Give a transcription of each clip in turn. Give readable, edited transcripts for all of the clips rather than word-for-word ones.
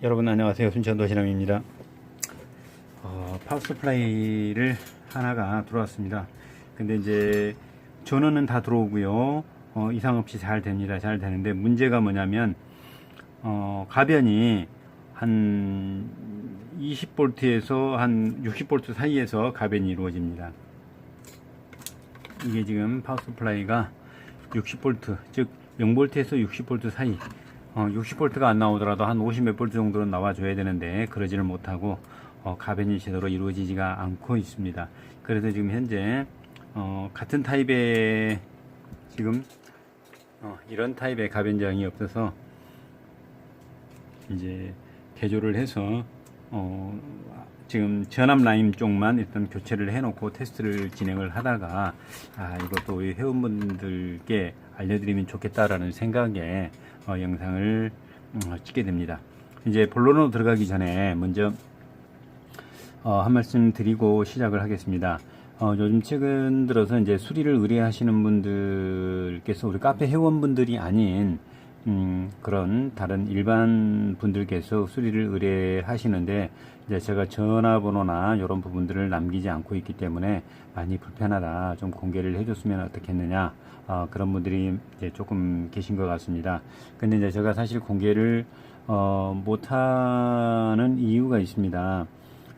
여러분 안녕하세요. 순천 도시락입니다. 파워 서플라이를 하나가 들어왔습니다. 근데 이제 전원은 다 들어오고요. 이상 없이 잘 됩니다. 잘 되는데 문제가 뭐냐면 가변이 한 20V에서 한 60V 사이에서 가변이 이루어집니다. 이게 지금 파워 서플라이가 60V, 즉 0V에서 60V 사이, 60V가 안 나오더라도 한 50 몇 볼트 정도는 나와줘야 되는데 그러지를 못하고 가변이 제대로 이루어지지가 않고 있습니다. 그래서 지금 현재 같은 타입의 지금 이런 타입의 가변장이 없어서 이제 개조를 해서 지금 전압 라인 쪽만 일단 교체를 해놓고 테스트를 진행을 하다가 이것도 우리 회원분들께 알려드리면 좋겠다라는 생각에 영상을 찍게 됩니다. 이제 본론으로 들어가기 전에 먼저 한 말씀 드리고 시작을 하겠습니다. 요즘 최근 들어서 이제 수리를 의뢰하시는 분들께서 우리 카페 회원분들이 아닌 그런 다른 일반 분들께서 수리를 의뢰하시는데 이제 제가 전화번호나 이런 부분들을 남기지 않고 있기 때문에 많이 불편하다, 좀 공개를 해줬으면 어떻겠느냐, 그런 분들이 이제 조금 계신 것 같습니다. 근데 이제 제가 사실 공개를 못하는 이유가 있습니다.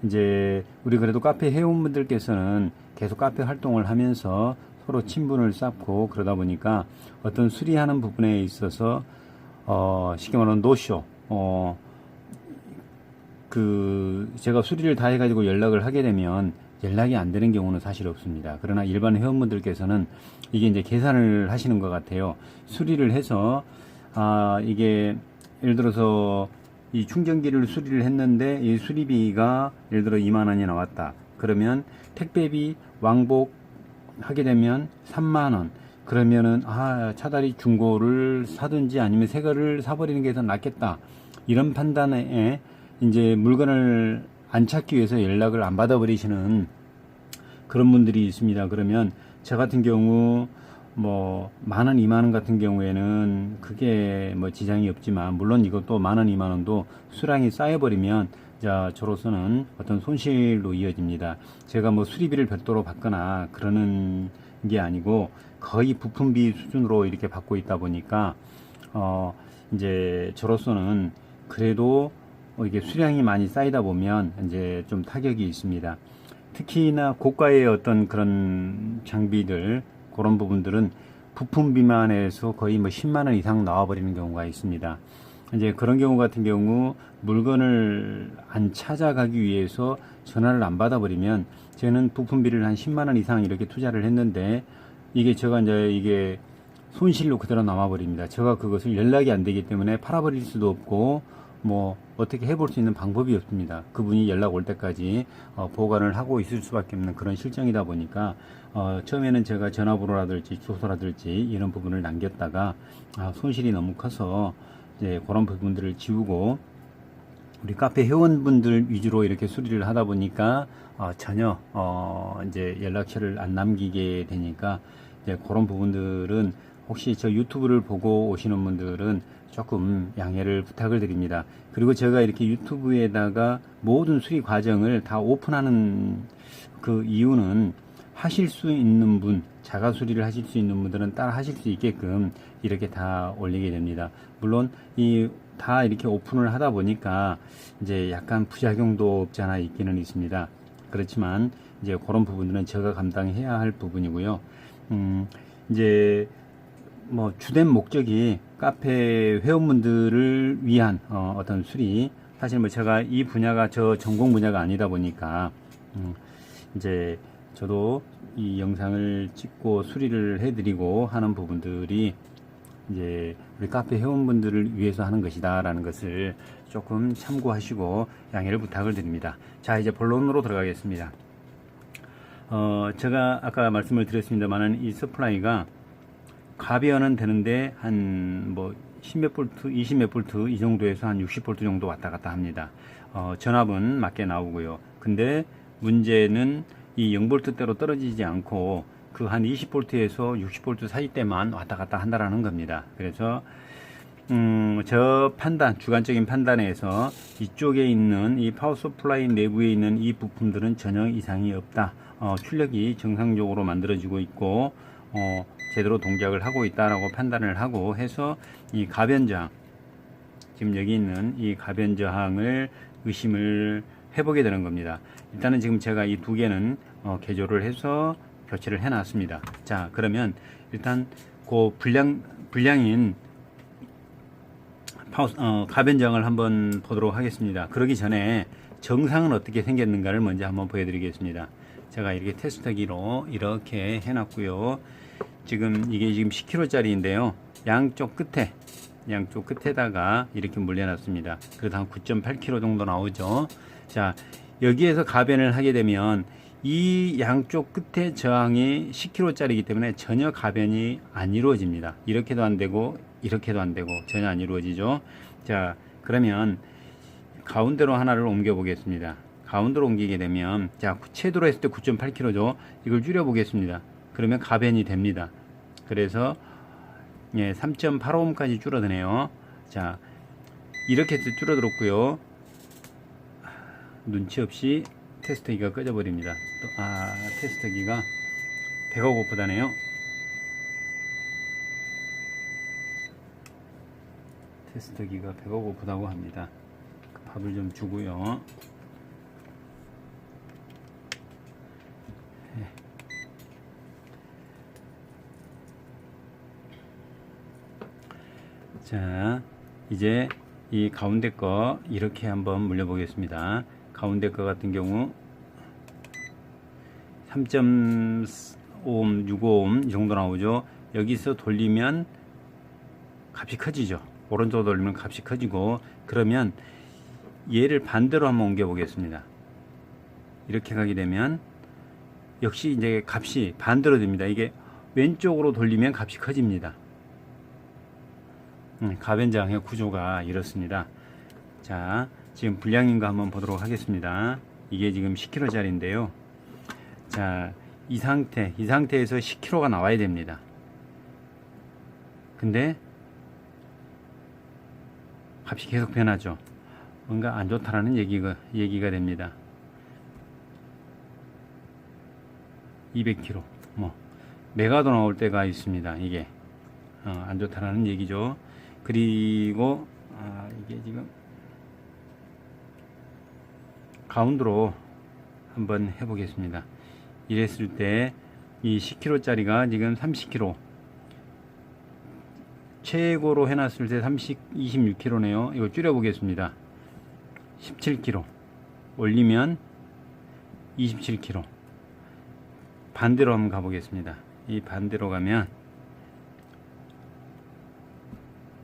이제 우리 그래도 카페 회원분들께서는 계속 카페 활동을 하면서 서로 친분을 쌓고 그러다 보니까 어떤 수리하는 부분에 있어서 쉽게 말하면 노쇼, 제가 수리를 다 해가지고 연락을 하게 되면 연락이 안 되는 경우는 사실 없습니다. 그러나 일반 회원분들께서는 이게 이제 계산을 하시는 것 같아요. 수리를 해서 이게 예를 들어서 이 충전기를 수리를 했는데 이 수리비가 예를 들어 2만원이 나왔다. 그러면 택배비 왕복 하게 되면 3만원. 그러면은 차라리 중고를 사든지 아니면 새 거를 사버리는 게 더 낫겠다. 이런 판단에 이제 물건을 안 찾기 위해서 연락을 안 받아버리시는 그런 분들이 있습니다. 그러면 저 같은 경우 뭐 만원, 2만원 같은 경우에는 그게 뭐 지장이 없지만, 물론 이것도 만원, 2만원도 수량이 쌓여버리면 저로서는 어떤 손실로 이어집니다. 제가 뭐 수리비를 별도로 받거나 그러는 게 아니고 거의 부품비 수준으로 이렇게 받고 있다 보니까 이제 저로서는 그래도 이게 수량이 많이 쌓이다 보면 이제 좀 타격이 있습니다. 특히나 고가의 어떤 그런 장비들, 그런 부분들은 부품비만 해서 거의 뭐 10만원 이상 나와버리는 경우가 있습니다. 이제 그런 경우 같은 경우 물건을 안 찾아가기 위해서 전화를 안 받아버리면, 저는 부품비를 한 10만원 이상 이렇게 투자를 했는데 이게 제가 이제 이게 손실로 그대로 남아버립니다. 제가 그것을 연락이 안 되기 때문에 팔아버릴 수도 없고 뭐 어떻게 해볼 수 있는 방법이 없습니다. 그분이 연락 올 때까지 보관을 하고 있을 수밖에 없는 그런 실정이다 보니까 처음에는 제가 전화번호라든지 주소라든지 이런 부분을 남겼다가 손실이 너무 커서 이제 그런 부분들을 지우고 우리 카페 회원분들 위주로 이렇게 수리를 하다 보니까 전혀 이제 연락처를 안 남기게 되니까 이제 그런 부분들은 혹시 저 유튜브를 보고 오시는 분들은 조금 양해를 부탁을 드립니다. 그리고 제가 이렇게 유튜브에다가 모든 수리 과정을 다 오픈하는 그 이유는 하실 수 있는 분, 자가 수리를 하실 수 있는 분들은 따라 하실 수 있게끔 이렇게 다 올리게 됩니다. 물론 다 이렇게 오픈을 하다 보니까 이제 약간 부작용도 없지 않아 있기는 있습니다. 그렇지만 이제 그런 부분들은 제가 감당해야 할 부분이고요. 이제 뭐 주된 목적이 카페 회원분들을 위한 어떤 수리, 사실 뭐 제가 이 분야가 저 전공 분야가 아니다 보니까 이제 저도 이 영상을 찍고 수리를 해드리고 하는 부분들이 이제 우리 카페 회원분들을 위해서 하는 것이다 라는 것을 조금 참고하시고 양해를 부탁을 드립니다. 자, 이제 본론으로 들어가겠습니다. 제가 아까 말씀을 드렸습니다만은 이 서플라이가 가변은 되는데 한 뭐 10몇 볼트, 20 몇 볼트 이 정도에서 한 60 볼트 정도 왔다 갔다 합니다. 전압은 맞게 나오고요. 근데 문제는 이 0볼트대로 떨어지지 않고 그 한 20볼트에서 60볼트 사이 때만 왔다 갔다 한다라는 겁니다. 그래서 저 판단, 주관적인 판단에서 이쪽에 있는 이 파워 서플라이 내부에 있는 이 부품들은 전혀 이상이 없다. 출력이 정상적으로 만들어지고 있고, 제대로 동작을 하고 있다라고 판단을 하고 해서 이 가변 저항, 지금 여기 있는 이 가변 저항을 의심을 해보게 되는 겁니다. 일단은 지금 제가 이 두 개는 개조를 해서 교체를 해 놨습니다. 자, 그러면 일단 그 불량인 가변 저항을 한번 보도록 하겠습니다. 그러기 전에 정상은 어떻게 생겼는가를 먼저 한번 보여드리겠습니다. 제가 이렇게 테스터기로 이렇게 해놨고요. 지금 이게 지금 10kg짜리인데요. 양쪽 끝에다가 이렇게 물려놨습니다. 그래도 한 9.8kg 정도 나오죠. 자, 여기에서 가변을 하게 되면 이 양쪽 끝에 저항이 10kg짜리이기 때문에 전혀 가변이 안 이루어집니다. 이렇게도 안 되고 이렇게도 안 되고 전혀 안 이루어지죠. 자, 그러면 가운데로 하나를 옮겨 보겠습니다. 가운데로 옮기게 되면, 자, 채도로 했을 때 9.8kg죠. 이걸 줄여 보겠습니다. 그러면 가변이 됩니다. 그래서 3.85ohm까지 줄어드네요. 자, 이렇게 해서 줄어들었고요. 눈치 없이 테스터기가 꺼져 버립니다. 테스터기가 배가 고프다네요. 테스터기가 배가 고프다고 합니다. 밥을 좀 주고요. 자, 이제 이 가운데 거 이렇게 한번 물려 보겠습니다. 가운데 거 같은 경우 3.5ohm, 6ohm 이 정도 나오죠. 여기서 돌리면 값이 커지죠. 오른쪽으로 돌리면 값이 커지고, 그러면 얘를 반대로 한번 옮겨 보겠습니다. 이렇게 가게 되면 역시 이제 값이 반대로 됩니다. 이게 왼쪽으로 돌리면 값이 커집니다. 가변저항의 구조가 이렇습니다. 자, 지금 불량인 거 한번 보도록 하겠습니다. 이게 지금 10kg짜리인데요. 자, 이 상태에서 10kg가 나와야 됩니다. 근데 값이 계속 변하죠. 뭔가 안 좋다라는 얘기가 됩니다. 200kg, 메가도 나올 때가 있습니다. 이게 안 좋다라는 얘기죠. 그리고 이게 지금 가운데로 한번 해보겠습니다. 이랬을 때 이 10kg짜리가 지금 30kg, 최고로 해놨을 때 26kg네요. 이거 줄여보겠습니다. 17kg 올리면 27kg. 반대로 한번 가보겠습니다. 이 반대로 가면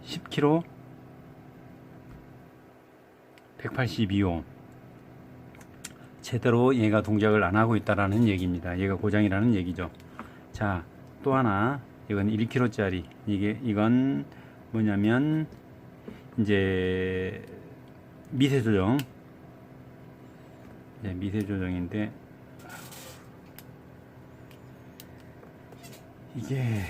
10kg 182ohm. 제대로 얘가 동작을 안 하고 있다라는 얘기입니다. 얘가 고장이라는 얘기죠. 자, 또 하나, 이건 1kg짜리. 이건 뭐냐면 이제 미세 조정. 미세 조정인데 이게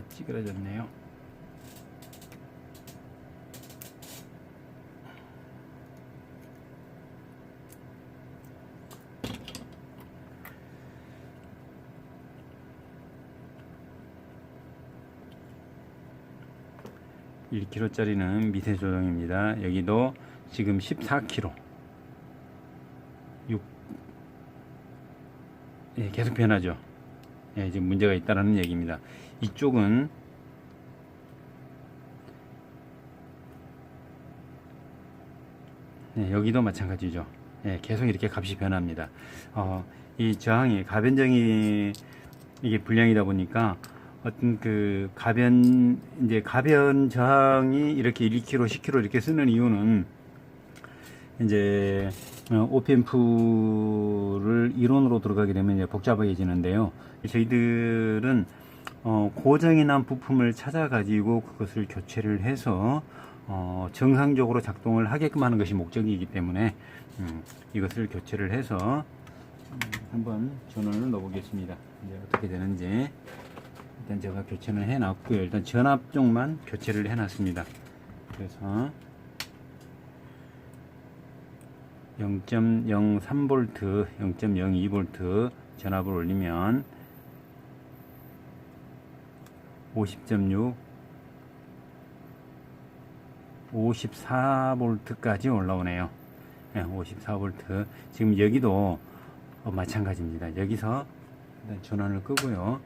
찌그러졌네요. (1kg짜리는) 미세 조정입니다. 여기도 지금 14kg. 계속 변하죠. 지금 문제가 있다라는 얘기입니다. 이쪽은 여기도 마찬가지죠. 계속 이렇게 값이 변합니다. 이 저항이 가변정이 이게 불량이다 보니까 어떤 그 가변 저항이 이렇게 1kg, 10kg 이렇게 쓰는 이유는 이제 오펜프를 이론으로 들어가게 되면 이제 복잡해지는데요. 저희들은 고장이 난 부품을 찾아 가지고 그것을 교체를 해서 정상적으로 작동을 하게끔 하는 것이 목적이기 때문에 이것을 교체를 해서 한번 전원을 넣어보겠습니다. 이제 어떻게 되는지. 일단 제가 교체는 해놨고요. 일단 전압 쪽만 교체를 해놨습니다. 그래서 0.03V, 0.02V 전압을 올리면 50.6, 54V까지 올라오네요. 네, 54V. 지금 여기도 마찬가지입니다. 여기서 일단 전원을 끄고요.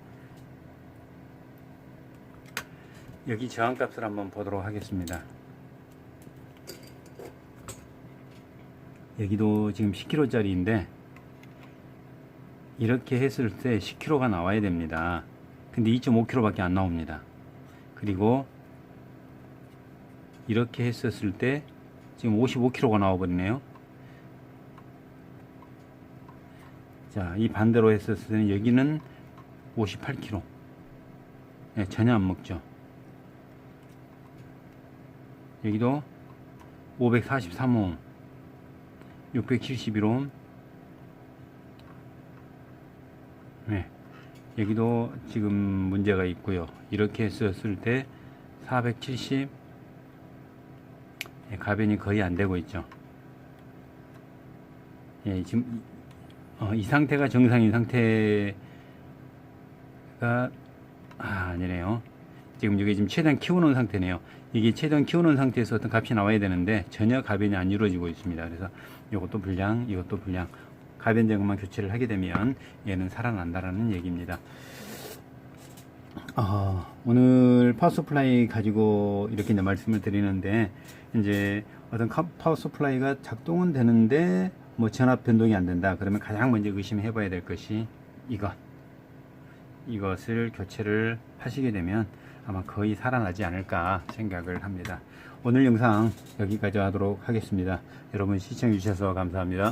여기 저항값을 한번 보도록 하겠습니다. 여기도 지금 10kg짜리인데 이렇게 했을 때 10kg가 나와야 됩니다. 근데 2.5kg 밖에 안 나옵니다. 그리고 이렇게 했었을 때 지금 55kg가 나와버리네요. 자, 이 반대로 했었을 때는 여기는 58kg. 네, 전혀 안 먹죠. 여기도 543옴, 671옴. 네, 여기도 지금 문제가 있고요. 이렇게 했었을 때 470, 네, 가변이 거의 안 되고 있죠. 예, 지금 이 상태가 정상인 상태가 아니네요. 지금 이게 지금 최대한 키워놓은 상태네요. 이게 최대한 키워놓은 상태에서 어떤 값이 나와야 되는데 전혀 가변이 안 이루어지고 있습니다. 그래서 이것도 불량, 이것도 불량. 가변 제거만 교체를 하게 되면 얘는 살아난다라는 얘기입니다. 오늘 파워 서플라이 가지고 이렇게 이제 말씀을 드리는데, 이제 어떤 파워 서플라이가 작동은 되는데 뭐 전압 변동이 안 된다. 그러면 가장 먼저 의심해 봐야 될 것이 이것을 교체를 하시게 되면 아마 거의 살아나지 않을까 생각을 합니다. 오늘 영상 여기까지 하도록 하겠습니다. 여러분 시청해 주셔서 감사합니다.